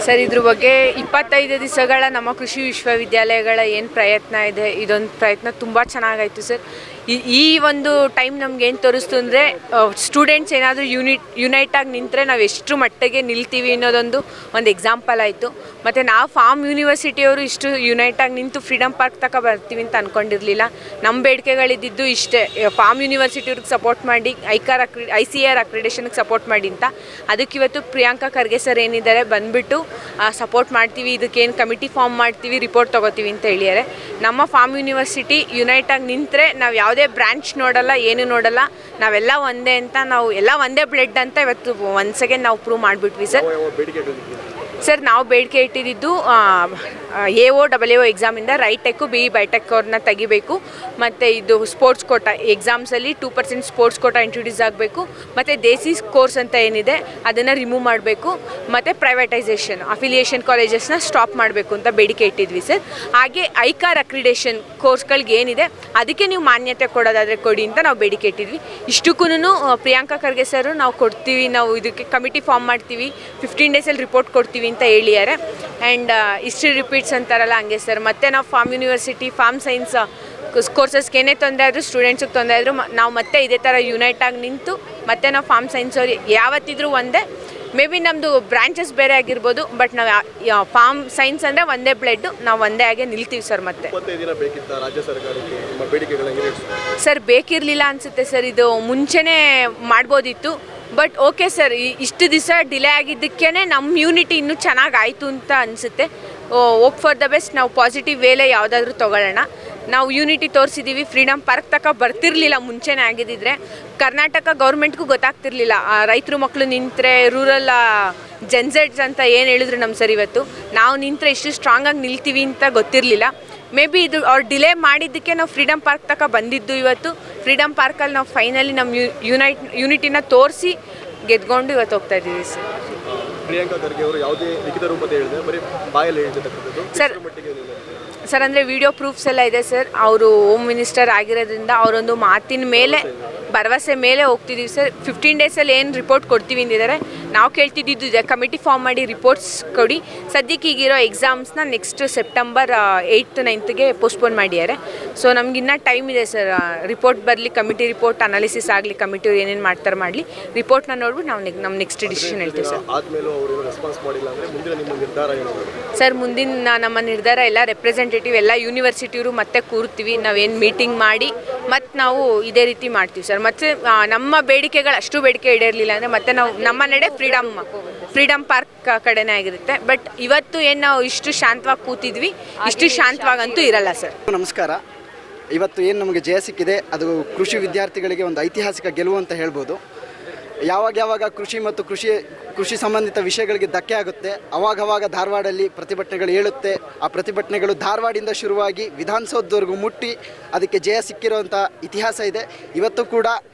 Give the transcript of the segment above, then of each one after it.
Sir, ಇದ್ರ ಬಗ್ಗೆ 25 ದಿವಸಗಳ ನಮ್ಮ ಕೃಷಿ ವಿಶ್ವವಿದ್ಯಾಲಯಗಳ ಏನು ಪ್ರಯತ್ನ ಇದೆ, ಇದೊಂದು ಪ್ರಯತ್ನ ತುಂಬ ಚೆನ್ನಾಗಾಯಿತು ಸರ್. ಈ ಒಂದು ಟೈಮ್ ನಮ್ಗೆ ಏನು ತೋರಿಸ್ತು ಅಂದರೆ, ಸ್ಟೂಡೆಂಟ್ಸ್ ಏನಾದರೂ ಯುನೈಟಾಗಿ ನಿಂತರೆ ನಾವು ಎಷ್ಟು ಮಟ್ಟಿಗೆ ನಿಲ್ತೀವಿ ಅನ್ನೋದೊಂದು ಎಕ್ಸಾಂಪಲ್ ಆಯಿತು. ಮತ್ತು ನಾವು ಫಾರ್ಮ್ ಯೂನಿವರ್ಸಿಟಿಯವರು ಇಷ್ಟು ಯುನೈಟಾಗಿ ನಿಂತು ಫ್ರೀಡಮ್ ಪಾರ್ಕ್ ತನಕ ಬರ್ತೀವಿ ಅಂತ ಅಂದ್ಕೊಂಡಿರಲಿಲ್ಲ. ನಮ್ಮ ಬೇಡಿಕೆಗಳಿದ್ದು ಇಷ್ಟೇ, ಫಾರ್ಮ್ ಯೂನಿವರ್ಸಿಟಿಯವ್ರಿಗೆ ಸಪೋರ್ಟ್ ಮಾಡಿ, ICAR ಅಕ್ರಿಡೇಷನ್ಗೆ ಸಪೋರ್ಟ್ ಮಾಡಿ ಅಂತ. ಅದಕ್ಕೆ ಇವತ್ತು ಪ್ರಿಯಾಂಕಾ ಖರ್ಗೆ ಸರ್ ಏನಿದ್ದಾರೆ ಬಂದುಬಿಟ್ಟು ಸಪೋರ್ಟ್ ಮಾಡ್ತೀವಿ, ಇದಕ್ಕೇನು ಕಮಿಟಿ ಫಾರ್ಮ್ ಮಾಡ್ತೀವಿ, ರಿಪೋರ್ಟ್ ತೊಗೋತೀವಿ ಅಂತ ಹೇಳಿದ್ದಾರೆ. ನಮ್ಮ ಫಾರ್ಮ್ ಯೂನಿವರ್ಸಿಟಿ ಯುನೈಟಾಗಿ ನಿಂತರೆ ನಾವು ಯಾವುದೇ ಬ್ರಾಂಚ್ ನೋಡಲ್ಲ, ಏನು ನೋಡಲ್ಲ, ನಾವೆಲ್ಲ ಒಂದೇ ಅಂತ, ನಾವು ಎಲ್ಲ ಒಂದೇ ಬ್ಲಡ್ ಅಂತ ಇವತ್ತು ಒನ್ಸ್ ಅಗೇನ್ ನಾವು ಪ್ರೂವ್ ಮಾಡಿಬಿಟ್ವಿ ಸರ್. ಸರ್, ನಾವು ಬೇಡಿಕೆ ಇಟ್ಟಿದ್ದು AO ಎಕ್ಸಾಮಿಂದ ರೈಟೆಕ್ಕು BE ಬೈಟೆಕ್ ಅವ್ರನ್ನ ತೆಗಿಬೇಕು. ಮತ್ತು ಇದು ಸ್ಪೋರ್ಟ್ಸ್ ಕೋಟ ಎಕ್ಸಾಮ್ಸಲ್ಲಿ 2% ಸ್ಪೋರ್ಟ್ಸ್ ಕೋಟ ಇಂಟ್ರೊಡ್ಯೂಸ್ ಆಗಬೇಕು. ಮತ್ತು ದೇಸಿ ಕೋರ್ಸ್ ಅಂತ ಏನಿದೆ ಅದನ್ನು ರಿಮೂವ್ ಮಾಡಬೇಕು. ಮತ್ತು ಪ್ರೈವೇಟೈಸೇಷನ್ ಅಫಿಲಿಯೇಷನ್ ಕಾಲೇಜಸ್ನ ಸ್ಟಾಪ್ ಮಾಡಬೇಕು ಅಂತ ಬೇಡಿಕೆ ಇಟ್ಟಿದ್ವಿ ಸರ್. ಹಾಗೆ ICAR ಅಕ್ರಿಡೇಷನ್ ಕೋರ್ಸ್ಗಳಿಗೆ ಏನಿದೆ ಅದಕ್ಕೆ ನೀವು ಮಾನ್ಯತೆ ಕೊಡೋದಾದರೆ ಕೊಡಿ ಅಂತ ನಾವು ಬೇಡಿಕೆ ಇಟ್ಟಿದ್ವಿ. ಇಷ್ಟಕ್ಕೂ ಪ್ರಿಯಾಂಕಾ ಖರ್ಗೆ ಸರ್ ನಾವು ಕೊಡ್ತೀವಿ, ನಾವು ಇದಕ್ಕೆ ಕಮಿಟಿ ಫಾರ್ಮ್ ಮಾಡ್ತೀವಿ, 15 ಡೇಸಲ್ಲಿ ರಿಪೋರ್ಟ್ ಕೊಡ್ತೀವಿ ಅಂತ ಹೇಳಿದ್ದಾರೆ. ಆ್ಯಂಡ್ ಹಿಸ್ಟ್ರಿ ರಿಪೀಟ್ಸ್ ಅಂತಾರಲ್ಲ ಹಂಗೆ ಸರ್. ಮತ್ತು ನಾವು ಫಾರ್ಮ್ ಯೂನಿವರ್ಸಿಟಿ ಫಾರ್ಮ್ ಸೈನ್ಸ್ ಕೋರ್ಸಸ್ಗೆ ಏನೇ ತೊಂದರೆ ಆದರೂ, ಸ್ಟೂಡೆಂಟ್ಸಿಗೆ ತೊಂದರೆ ಆದರೂ ನಾವು ಮತ್ತೆ ಇದೇ ಥರ ಯುನೈಟಾಗಿ ನಿಂತು ಮತ್ತೆ ನಾವು ಫಾರ್ಮ್ ಸೈನ್ಸ್ ಅವ್ರು ಯಾವತ್ತಿದ್ರೂ ಒಂದೇ. ಮೇ ಬಿ ನಮ್ಮದು ಬ್ರಾಂಚಸ್ ಬೇರೆ ಆಗಿರ್ಬೋದು, ಬಟ್ ನಾವು ಫಾರ್ಮ್ ಸೈನ್ಸ್ ಅಂದರೆ ಒಂದೇ ಬ್ಲಡ್ಡು, ನಾವು ಒಂದೇ ಆಗಿ ನಿಲ್ತೀವಿ ಸರ್. ಮತ್ತೆ ಸರ್ ಬೇಕಿರಲಿಲ್ಲ ಅನಿಸುತ್ತೆ ಸರ್, ಇದು ಮುಂಚೆನೇ ಮಾಡ್ಬೋದಿತ್ತು. ಬಟ್ ಓಕೆ ಸರ್, ಇಷ್ಟು ದಿವಸ ಡಿಲೇ ಆಗಿದ್ದಕ್ಕೇ ನಮ್ಮ ಯೂನಿಟಿ ಇನ್ನೂ ಚೆನ್ನಾಗಾಯಿತು ಅಂತ ಅನಿಸುತ್ತೆ. Hope for the best. ನಾವು ಪಾಸಿಟಿವ್ ವೇಲೆ ಯಾವುದಾದ್ರೂ ತೊಗೊಳ್ಳೋಣ. ನಾವು ಯೂನಿಟಿ ತೋರಿಸಿದ್ದೀವಿ, ಫ್ರೀಡಮ್ ಪಾರ್ಕ್ ತನಕ ಬರ್ತಿರಲಿಲ್ಲ ಮುಂಚೆನೇ ಆಗಿದ್ದಿದ್ರೆ. ಕರ್ನಾಟಕ ಗೌರ್ಮೆಂಟ್ಗೂ ಗೊತ್ತಾಗ್ತಿರ್ಲಿಲ್ಲ, ರೈತರು ಮಕ್ಕಳು ನಿಂತರೆ ರೂರಲ್ ಜೆನ್ಸೆಡ್ಸ್ ಅಂತ ಏನು ಹೇಳಿದ್ರು ನಮ್ಮ ಸರ್. ಇವತ್ತು ನಾವು ನಿಂತರೆ ಇಷ್ಟು ಸ್ಟ್ರಾಂಗಾಗಿ ನಿಲ್ತೀವಿ ಅಂತ ಗೊತ್ತಿರಲಿಲ್ಲ. ಮೇ ಬಿ ಇದು ಅವ್ರು ಡಿಲೇ ಮಾಡಿದ್ದಕ್ಕೆ ನಾವು ಫ್ರೀಡಮ್ ಪಾರ್ಕ್ ತನಕ ಬಂದಿದ್ದು. ಇವತ್ತು ಫ್ರೀಡಮ್ ಪಾರ್ಕಲ್ಲಿ ನಾವು ಫೈನಲಿ ನಮ್ಮ ಯೂನಿಟಿನ ತೋರಿಸಿ ಗೆದ್ಕೊಂಡು ಇವತ್ತು ಹೋಗ್ತಾ ಇದ್ದೀವಿ ಸರ್. ಪ್ರಿಯಾಂಕಾ ಖರ್ಗೆ ಅವರು ಯಾವುದೇ ಲಿಖಿತ ರೂಪದಲ್ಲಿ ಹೇಳಿದೆ, ಬರೀ ಬಾಯಲ್ಲಿ ಹೇಳಿರ್ತಕ್ಕಂಥದ್ದು ಸರ್. ಅಂದರೆ ವಿಡಿಯೋ ಪ್ರೂಫ್ಸ್ ಎಲ್ಲ ಇದೆ ಸರ್. ಅವರು ಹೋಮ್ ಮಿನಿಸ್ಟರ್ ಆಗಿರೋದ್ರಿಂದ ಅವರೊಂದು ಮಾತಿನ ಮೇಲೆ, ಭರವಸೆ ಮೇಲೆ ಹೋಗ್ತಿದ್ದೀವಿ ಸರ್. 15 ಡೇಸಲ್ಲಿ ಏನು ರಿಪೋರ್ಟ್ ಕೊಡ್ತೀವಿ ಅಂದಿದ್ದಾರೆ. ನಾವು ಕೇಳ್ತಿದ್ದು ಇದೆ, ಕಮಿಟಿ ಫಾರ್ಮ್ ಮಾಡಿ ರಿಪೋರ್ಟ್ಸ್ ಕೊಡಿ. ಸದ್ಯಕ್ಕೆ ಈಗಿರೋ ಎಕ್ಸಾಮ್ಸ್ನ next September 8th 9th postpone ಮಾಡಿದ್ದಾರೆ. ಸೊ ನಮಗಿನ್ನ ಟೈಮ್ ಇದೆ ಸರ್. ರಿಪೋರ್ಟ್ ಬರಲಿ, ಕಮಿಟಿ ರಿಪೋರ್ಟ್ ಅನಾಲಿಸಿಸ್ ಆಗಲಿ, ಕಮಿಟಿಯವ್ರು ಏನೇನು ಮಾಡ್ತಾರೆ ಮಾಡಲಿ, ರಿಪೋರ್ಟ್ನ ನೋಡ್ಬಿಟ್ಟು ನಾವು ನಮ್ಮ ನೆಕ್ಸ್ಟ್ ಡಿಸಿಷನ್ ಹೇಳ್ತೀವಿ ಸರ್. ಸರ್, ಮುಂದಿನ ನಮ್ಮ ನಿರ್ಧಾರ ಎಲ್ಲ ರೆಪ್ರೆಸೆಂಟೇಟಿವ್ ಎಲ್ಲ ಯೂನಿವರ್ಸಿಟಿಯವರು ಮತ್ತೆ ಕೂರ್ತೀವಿ, ನಾವೇನು ಮೀಟಿಂಗ್ ಮಾಡಿ ಮತ್ತು ನಾವು ಇದೇ ರೀತಿ ಮಾಡ್ತೀವಿ ಸರ್. ಮತ್ತು ನಮ್ಮ ಬೇಡಿಕೆಗಳು ಅಷ್ಟು ಬೇಡಿಕೆ ಈಡೇರಲಿಲ್ಲ ಅಂದರೆ ಮತ್ತೆ ನಾವು ನಮ್ಮ ನಡೆ ಫ್ರೀಡಮ್ ಪಾರ್ಕ್ ಕಡೆನೇ ಆಗಿರುತ್ತೆ. ಬಟ್ ಇವತ್ತು ಏನು ನಾವು ಇಷ್ಟು ಶಾಂತವಾಗಿ ಕೂತಿದ್ವಿ, ಇಷ್ಟು ಶಾಂತವಾಗಂತೂ ಇರಲ್ಲ ಸರ್. ನಮಸ್ಕಾರ. ಇವತ್ತು ಏನು ನಮಗೆ ಜಯ ಸಿಕ್ಕಿದೆ ಅದು ಕೃಷಿ ವಿದ್ಯಾರ್ಥಿಗಳಿಗೆ ಒಂದು ಐತಿಹಾಸಿಕ ಗೆಲುವು ಅಂತ ಹೇಳ್ಬೋದು. ಯಾವಾಗ ಕೃಷಿ ಮತ್ತು ಕೃಷಿ ಸಂಬಂಧಿತ ವಿಷಯಗಳಿಗೆ ಧಕ್ಕೆ ಆಗುತ್ತೆ, ಅವಾಗವಾಗ ಧಾರವಾಡಲ್ಲಿ ಪ್ರತಿಭಟನೆಗಳು ಏಳುತ್ತೆ. ಆ ಪ್ರತಿಭಟನೆಗಳು ಧಾರವಾಡಿಂದ ಶುರುವಾಗಿ ವಿಧಾನಸೌಧದವರೆಗೂ ಮುಟ್ಟಿ ಅದಕ್ಕೆ ಜಯ ಸಿಕ್ಕಿರುವಂಥ ಇತಿಹಾಸ ಇದೆ. ಇವತ್ತು ಕೂಡ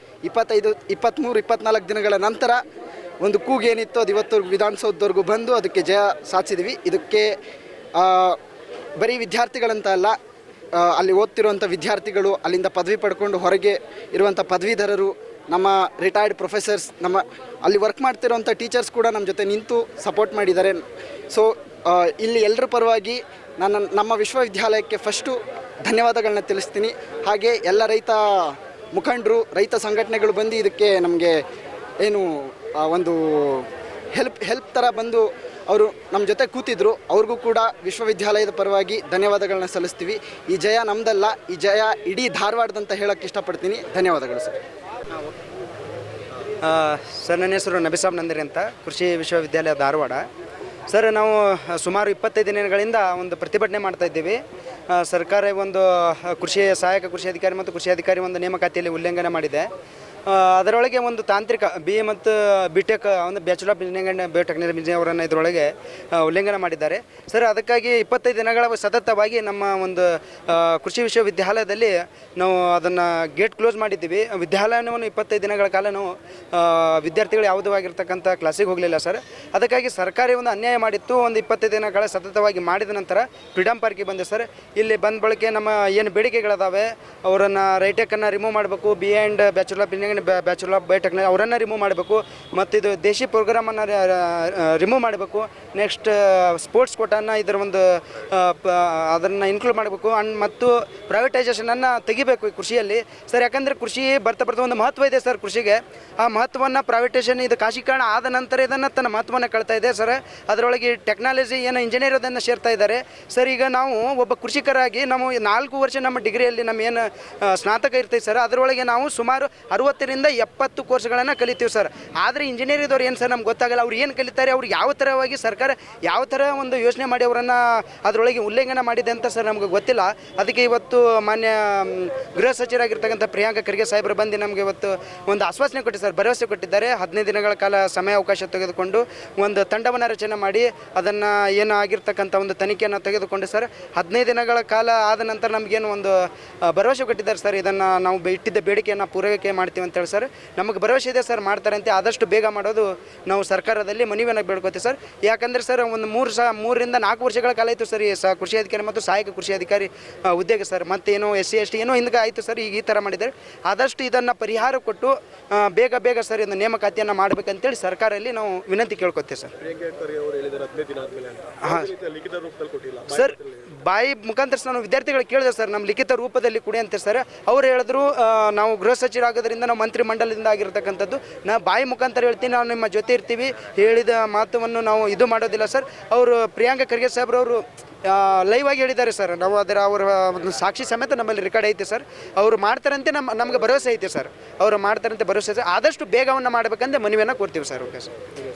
25, 23, 24 ದಿನಗಳ ನಂತರ ಒಂದು ಕೂಗೇನಿತ್ತು ಅದು ಇವತ್ತು ವಿಧಾನಸೌಧದವರೆಗೂ ಬಂದು ಅದಕ್ಕೆ ಜಯ ಸಾಧಿಸಿದ್ವಿ. ಇದಕ್ಕೆ ಬರೀ ವಿದ್ಯಾರ್ಥಿಗಳಂತ ಅಲ್ಲ, ಅಲ್ಲಿ ಓದ್ತಿರುವಂಥ ವಿದ್ಯಾರ್ಥಿಗಳು, ಅಲ್ಲಿಂದ ಪದವಿ ಪಡ್ಕೊಂಡು ಹೊರಗೆ ಇರುವಂಥ ಪದವೀಧರರು, ನಮ್ಮ ರಿಟೈರ್ಡ್ ಪ್ರೊಫೆಸರ್ಸ್, ನಮ್ಮ ಅಲ್ಲಿ ವರ್ಕ್ ಮಾಡ್ತಿರೋಂಥ ಟೀಚರ್ಸ್ ಕೂಡ ನಮ್ಮ ಜೊತೆ ನಿಂತು ಸಪೋರ್ಟ್ ಮಾಡಿದ್ದಾರೆ. ಸೊ ಇಲ್ಲಿ ಎಲ್ಲರ ಪರವಾಗಿ ನಮ್ಮ ವಿಶ್ವವಿದ್ಯಾಲಯಕ್ಕೆ ಫಸ್ಟು ಧನ್ಯವಾದಗಳನ್ನ ತಿಳಿಸ್ತೀನಿ. ಹಾಗೆ ಎಲ್ಲ ರೈತ ಮುಖಂಡರು, ರೈತ ಸಂಘಟನೆಗಳು ಬಂದು ಇದಕ್ಕೆ ನಮಗೆ ಏನು ಒಂದು ಹೆಲ್ಪ್ ಥರ ಬಂದು ಅವರು ನಮ್ಮ ಜೊತೆ ಕೂತಿದ್ರು. ಅವ್ರಿಗೂ ಕೂಡ ವಿಶ್ವವಿದ್ಯಾಲಯದ ಪರವಾಗಿ ಧನ್ಯವಾದಗಳನ್ನ ಸಲ್ಲಿಸ್ತೀವಿ. ಈ ಜಯ ನಮ್ಮದಲ್ಲ, ಈ ಜಯ ಇಡೀ ಧಾರವಾಡದಂತ ಹೇಳೋಕ್ಕೆ ಇಷ್ಟಪಡ್ತೀನಿ. ಧನ್ಯವಾದಗಳು ಸರ್. ಸರ್, ನನ್ನ ಹೆಸರು ನಬಿಸಾಬ್ ನಂದಿರಿ ಅಂತ, ಕೃಷಿ ವಿಶ್ವವಿದ್ಯಾಲಯ ಧಾರವಾಡ. ಸರ್, ನಾವು ಸುಮಾರು 25 ದಿನಗಳಿಂದ ಒಂದು ಪ್ರತಿಭಟನೆ ಮಾಡ್ತಾಯಿದ್ದೀವಿ. ಸರ್ಕಾರ ಒಂದು ಸಹಾಯಕ ಕೃಷಿ ಅಧಿಕಾರಿ ಮತ್ತು ಕೃಷಿ ಅಧಿಕಾರಿ ಒಂದು ನೇಮಕಾತಿಯಲ್ಲಿ ಉಲ್ಲಂಘನೆ ಮಾಡಿದೆ. ಅದರೊಳಗೆ ಒಂದು ತಾಂತ್ರಿಕ BA ಮತ್ತು BTech ಒಂದು bachelor of engineering and biotechnology ಅವರನ್ನು ಇದರೊಳಗೆ ಉಲ್ಲಂಘನೆ ಮಾಡಿದ್ದಾರೆ. ಸರ್, ಅದಕ್ಕಾಗಿ 25 ದಿನಗಳ ಸತತವಾಗಿ ನಮ್ಮ ಒಂದು ಕೃಷಿ ವಿಶ್ವವಿದ್ಯಾಲಯದಲ್ಲಿ ನಾವು ಅದನ್ನು ಗೇಟ್ ಕ್ಲೋಸ್ ಮಾಡಿದ್ದೀವಿ. ವಿದ್ಯಾಲಯವನ್ನು 25 ದಿನಗಳ ಕಾಲ ನಾವು ವಿದ್ಯಾರ್ಥಿಗಳು ಯಾವುದೂ ಆಗಿರ್ತಕ್ಕಂಥ ಕ್ಲಾಸಿಗೆ ಹೋಗಲಿಲ್ಲ ಸರ್. ಅದಕ್ಕಾಗಿ ಸರ್ಕಾರಿ ಒಂದು ಅನ್ಯಾಯ ಮಾಡಿತ್ತು. ಒಂದು 25 ದಿನಗಳ ಸತತವಾಗಿ ಮಾಡಿದ ನಂತರ ಫ್ರೀಡಮ್ ಪಾರ್ಕಿಗೆ ಬಂದೆ ಸರ್. ಇಲ್ಲಿ ಬಂದ ಬಳಿಕೆ ನಮ್ಮ ಏನು ಬೇಡಿಕೆಗಳಿದಾವೆ ಅವರನ್ನು ರೈಟೆಕನ್ನು ರಿಮೂವ್ ಮಾಡಬೇಕು, BA and bachelor of engineering engineering bachelor of biotechnology ಅವರನ್ನು ರಿಮೂವ್ ಮಾಡಬೇಕು ಮತ್ತು ಇದು ದೇಶಿ ಪ್ರೋಗ್ರಾಮನ್ನು ರಿಮೂವ್ ಮಾಡಬೇಕು. ನೆಕ್ಸ್ಟ್ ಸ್ಪೋರ್ಟ್ಸ್ ಕೋಟಾನ ಇದರ ಒಂದು ಅದನ್ನು ಇನ್ಕ್ಲೂಡ್ ಮಾಡಬೇಕು ಮತ್ತು ಪ್ರೈವೇಟೈಸೇಷನನ್ನು ತೆಗಿಬೇಕು ಈ ಕೃಷಿಯಲ್ಲಿ ಸರ್. ಯಾಕಂದರೆ ಕೃಷಿ ಬರ್ತಾ ಒಂದು ಮಹತ್ವ ಇದೆ ಸರ್ ಕೃಷಿಗೆ. ಆ ಮಹತ್ವವನ್ನು ಪ್ರೈವೇಟೈಸೇಷನ್ ಇದು ಖಾಸಗೀಕರಣ ಆದ ನಂತರ ಇದನ್ನು ತನ್ನ ಮಹತ್ವವನ್ನು ಕಳ್ತಾ ಇದೆ ಸರ್. ಅದರೊಳಗೆ ಟೆಕ್ನಾಲಜಿ ಏನು ಇಂಜಿನಿಯರ್ ಅದನ್ನು ಸೇರ್ತಾ ಇದ್ದಾರೆ ಸರ್. ಈಗ ನಾವು ಒಬ್ಬ ಕೃಷಿಕರಾಗಿ ನಾವು 4 ವರ್ಷ ನಮ್ಮ ಡಿಗ್ರಿಯಲ್ಲಿ ನಮ್ಮ ಏನು ಸ್ನಾತಕ ಇರ್ತೀವಿ ಸರ್, ಅದರೊಳಗೆ ನಾವು ಸುಮಾರು 60 ರಿಂದ 70 ಕೋರ್ಸ್ಗಳನ್ನು ಕಲಿತೀವಿ ಸರ್. ಆದರೆ ಇಂಜಿನಿಯರಿಂಗ್ದವ್ರು ಏನು ಸರ್ ನಮ್ಗೆ ಗೊತ್ತಾಗಲ್ಲ. ಅವ್ರು ಏನು ಕಲಿತಾರೆ, ಅವ್ರು ಯಾವ ಥರವಾಗಿ ಸರ್ಕಾರ ಯಾವ ಥರ ಒಂದು ಯೋಚನೆ ಮಾಡಿ ಅವರನ್ನು ಅದರೊಳಗೆ ಉಲ್ಲಂಘನೆ ಮಾಡಿದೆ ಅಂತ ಸರ್ ನಮ್ಗೆ ಗೊತ್ತಿಲ್ಲ. ಅದಕ್ಕೆ ಇವತ್ತು ಮಾನ್ಯ ಗೃಹ ಸಚಿವರಾಗಿರ್ತಕ್ಕಂಥ ಪ್ರಿಯಾಂಕ ಖರ್ಗೆ ಸಾಹೇಬರು ಬಂದು ನಮಗೆ ಇವತ್ತು ಒಂದು ಆಶ್ವಾಸನೆ ಕೊಟ್ಟಿದ್ದಾರೆ ಸರ್, ಭರವಸೆ ಕೊಟ್ಟಿದ್ದಾರೆ. 15 ದಿನಗಳ ಕಾಲ ಸಮಯಾವಕಾಶ ತೆಗೆದುಕೊಂಡು ಒಂದು ತಂಡವನ್ನು ರಚನೆ ಮಾಡಿ ಅದನ್ನು ಏನು ಆಗಿರ್ತಕ್ಕಂಥ ಒಂದು ತನಿಖೆಯನ್ನು ತೆಗೆದುಕೊಂಡು ಸರ್ 15 ದಿನಗಳ ಕಾಲ ಆದ ನಂತರ ನಮಗೇನು ಒಂದು ಭರವಸೆ ಕೊಟ್ಟಿದ್ದಾರೆ ಸರ್. ಇದನ್ನು ನಾವು ಇಟ್ಟಿದ್ದ ಬೇಡಿಕೆಯನ್ನು ಪೂರೈಕೆ ಮಾಡ್ತೀವಿ ಅಂತೇಳಿ ಸರ್. ನಮಗೆ ಭರವಸೆ ಇದೆ ಸರ್, ಮಾಡ್ತಾರೆ ಅಂತ. ಆದಷ್ಟು ಬೇಗ ಮಾಡೋದು ನಾವು ಸರ್ಕಾರದಲ್ಲಿ ಮನವಿಯನ್ನು ಬೇಡ್ಕೋತೀವಿ ಸರ್. ಯಾಕಂದರೆ ಸರ್ ಒಂದು 3 ರಿಂದ 4 ವರ್ಷಗಳ ಕಾಲ ಆಯಿತು ಸರ್ ಈ ಕೃಷಿ ಅಧಿಕಾರಿ ಮತ್ತು ಸಹಾಯಕ ಕೃಷಿ ಅಧಿಕಾರಿ ಹುದ್ದೆಗೆ ಸರ್. ಮತ್ತೇನೋ SC ST ಏನೋ ಹಿಂದೆ ಆಯಿತು ಸರ್. ಈಗ ಈ ಥರ ಮಾಡಿದ್ದಾರೆ. ಆದಷ್ಟು ಇದನ್ನು ಪರಿಹಾರ ಕೊಟ್ಟು ಬೇಗ ಸರ್ ಇದನ್ನು ನೇಮಕಾತಿಯನ್ನು ಮಾಡಬೇಕಂತೇಳಿ ಸರ್ಕಾರದಲ್ಲಿ ನಾವು ವಿನಂತಿ ಕೇಳ್ಕೊತೀವಿ ಸರ್. ಪ್ರಿಯಾಂಕ ಖರ್ಗೆ ಅವರು ಹೇಳಿದ್ದಾರೆ 15 ದಿನ ಆದಮೇಲೆ ಅಂತ. ಲಿಖಿತ ರೂಪದಲ್ಲಿ ಕೊಟ್ಟಿಲ್ಲ ಸರ್. ಬಾಯಿ ಮುಖಾಂತರ ನಾನು ವಿದ್ಯಾರ್ಥಿಗಳು ಕೇಳಿದೆ ಸರ್, ನಮ್ಮ ಲಿಖಿತ ರೂಪದಲ್ಲಿ ಕೊಡಿ ಅಂತ ಸರ್. ಅವ್ರು ಹೇಳಿದ್ರು ನಾವು ಗೃಹ ಸಚಿವರಾಗೋದ್ರಿಂದ ನಾವು ಮಂತ್ರಿ ಮಂಡಲದಿಂದ ಆಗಿರ್ತಕ್ಕಂಥದ್ದು, ನಾ ಬಾಯಿ ಮುಖಾಂತರ ಹೇಳ್ತೀನಿ, ನಾವು ನಿಮ್ಮ ಜೊತೆ ಇರ್ತೀವಿ, ಹೇಳಿದ ಮಾತನ್ನು ನಾವು ಇದು ಮಾಡೋದಿಲ್ಲ ಸರ್. ಅವರು ಪ್ರಿಯಾಂಕ ಖರ್ಗೆ ಸಾಹೇಬ್ರವರು ಲೈವ್ ಆಗಿ ಹೇಳಿದ್ದಾರೆ ಸರ್. ನಾವು ಅವರ ಒಂದು ಸಾಕ್ಷಿ ಸಮೇತ ನಮ್ಮಲ್ಲಿ ರೆಕಾರ್ಡ್ ಐತೆ ಸರ್. ಅವರು ಮಾಡ್ತಾರಂತೆ ನಮ್ಗೆ ಭರವಸೆ ಐತೆ ಸರ್. ಅವರು ಮಾಡ್ತಾರಂತೆ ಭರವಸೆ ಸರ್. ಆದಷ್ಟು ಬೇಗವನ್ನು ಮಾಡಬೇಕಂತ ಮನವಿಯನ್ನು ಕೊಡ್ತೀವಿ ಸರ್. Okay sir.